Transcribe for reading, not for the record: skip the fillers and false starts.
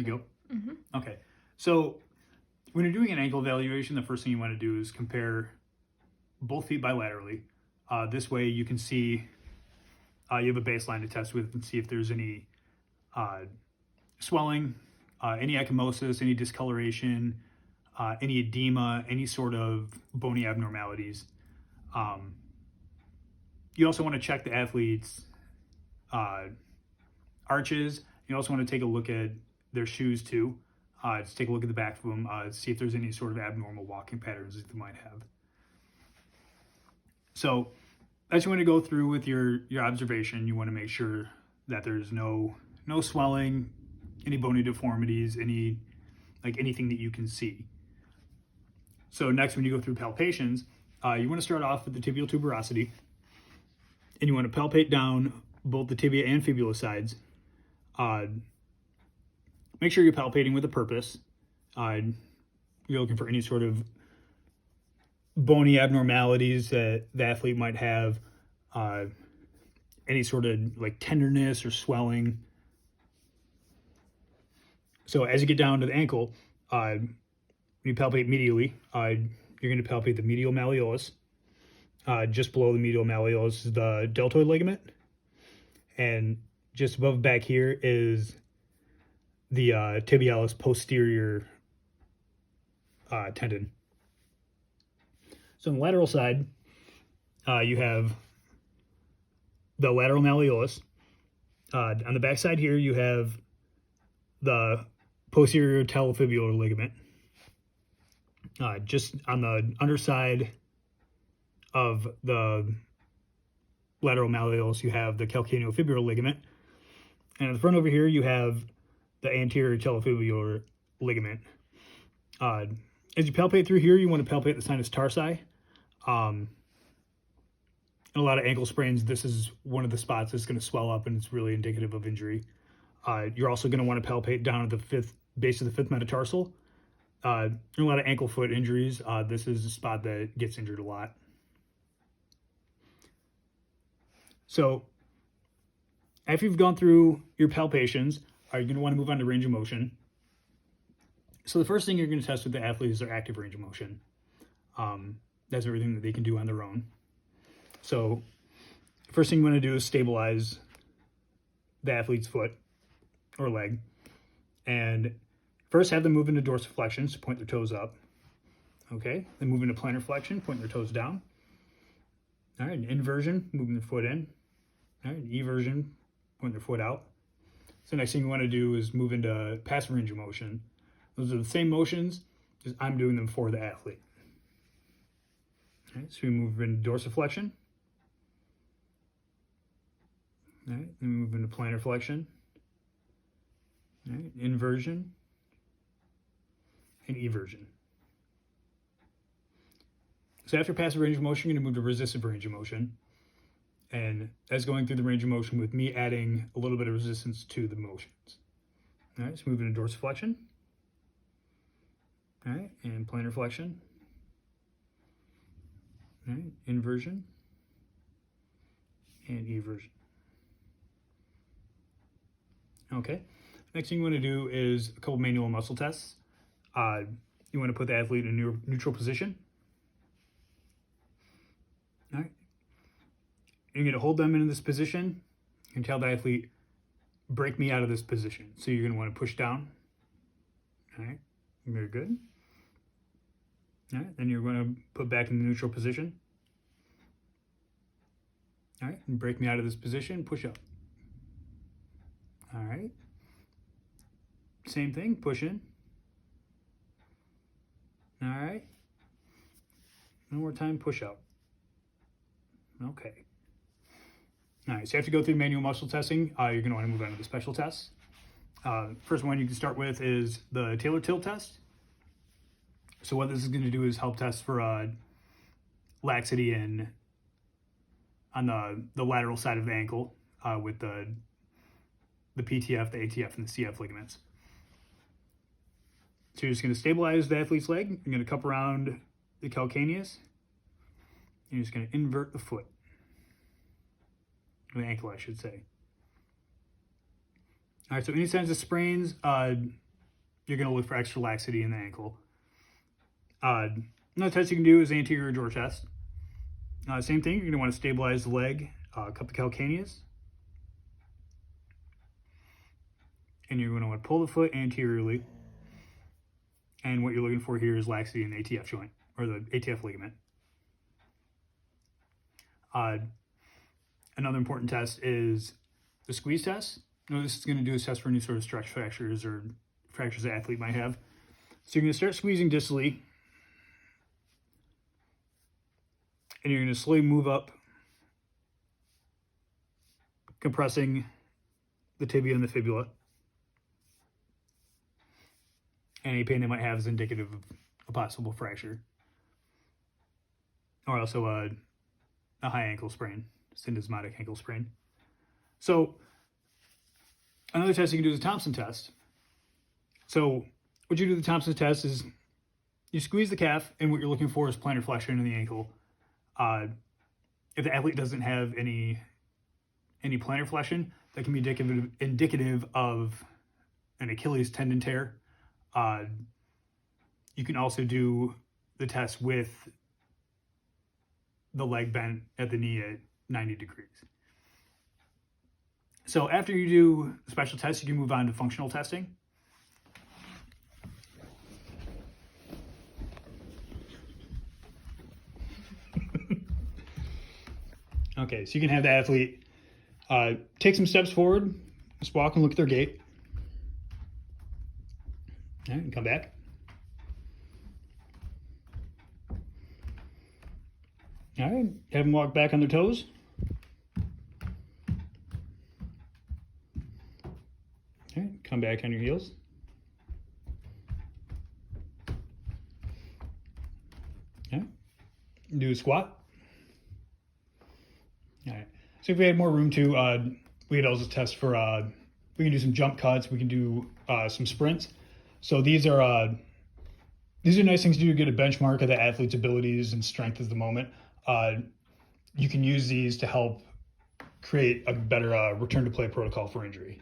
You go? Mm-hmm. Okay. So when you're doing an ankle evaluation, the first thing you want to do is compare both feet bilaterally. This way you can see, you have a baseline to test with and see if there's any swelling, any ecchymosis, any discoloration, any edema, any sort of bony abnormalities. You also want to check the athlete's arches. You also want to take a look at their shoes too. Just take a look at the back of them, see if there's any sort of abnormal walking patterns that they might have. So as you want to go through with your observation, you want to make sure that there's no swelling, any bony deformities, anything that you can see. So next, when you go through palpations, you want to start off with the tibial tuberosity, and you want to palpate down both the tibia and fibula sides. Make sure you're palpating with a purpose. You're looking for any sort of bony abnormalities that the athlete might have, any sort of like tenderness or swelling. So as you get down to the ankle, when you palpate medially, you're going to palpate the medial malleolus. Just below the medial malleolus is the deltoid ligament. And just above back here is the tibialis posterior tendon. So on the lateral side, you have the lateral malleolus. On the back side here, you have the posterior talofibular ligament. Just on the underside of the lateral malleolus, you have the calcaneofibular ligament. And in the front over here, you have the anterior talofibular ligament. As you palpate through here, you want to palpate the sinus tarsi. In a lot of ankle sprains, this is one of the spots that's going to swell up, and it's really indicative of injury. You're also going to want to palpate down at the base of the fifth metatarsal. In a lot of ankle foot injuries, this is a spot that gets injured a lot. So after you've gone through your palpations, you're going to want to move on to range of motion. So the first thing you're going to test with the athlete is their active range of motion. That's everything that they can do on their own. So first thing you want to do is stabilize the athlete's foot or leg. And first have them move into dorsiflexion, so point their toes up. Okay, then move into plantar flexion, point their toes down. All right, inversion, moving their foot in. All right, eversion, point their foot out. So next thing you want to do is move into passive range of motion. Those are the same motions, just I'm doing them for the athlete. All right, so we move into dorsiflexion. All right, then we move into plantar flexion. All right, inversion and eversion. So after passive range of motion, you're going to move to resistive range of motion. And that's going through the range of motion with me adding a little bit of resistance to the motions. All right, so moving into dorsiflexion. All right, and plantar flexion. All right, inversion and eversion. Okay, next thing you want to do is a couple manual muscle tests. You want to put the athlete in a neutral position. All right. You're going to hold them in this position and tell the athlete, break me out of this position. So you're going to want to push down. All right, very good. All right, then you're going to put back in the neutral position. All right, and break me out of this position, push up. All right. Same thing, push in. All right. One more time, push out. Okay. All right, so after you go through manual muscle testing, you're going to want to move on to the special tests. First one you can start with is the Taylor tilt test. So what this is going to do is help test for laxity on the lateral side of the ankle with the PTF, the ATF, and the CF ligaments. So you're just going to stabilize the athlete's leg. You're going to cup around the calcaneus. You're just going to invert the foot. The ankle, I should say. All right, so any signs of sprains, you're going to look for extra laxity in the ankle. Another test you can do is anterior drawer test. Same thing, you're going to want to stabilize the leg, cup the calcaneus. And you're going to want to pull the foot anteriorly. And what you're looking for here is laxity in the ATF joint, or the ATF ligament. Another important test is the squeeze test. Now, this is going to do a test for any sort of stretch fractures or fractures the athlete might have. So you're going to start squeezing distally, and you're going to slowly move up, compressing the tibia and the fibula. Any pain they might have is indicative of a possible fracture, or also a high ankle sprain, syndesmotic ankle sprain. So another test you can do is a Thompson test. So what you do with the Thompson test is you squeeze the calf, and what you're looking for is plantar flexion in the ankle. If the athlete doesn't have any plantar flexion, that can be indicative of an Achilles tendon tear. You can also do the test with the leg bent at the knee at 90 degrees. So after you do special tests, you can move on to functional testing. Okay, so you can have the athlete take some steps forward, just walk and look at their gait. All right, and come back. All right, have them walk back on their toes. All right, come back on your heels. All right, do a squat. All right, so if we had more room to, we could also test for, we can do some jump cuts, we can do some sprints. So these are nice things to do to get a benchmark of the athlete's abilities and strength at the moment. You can use these to help create a better return to play protocol for injury.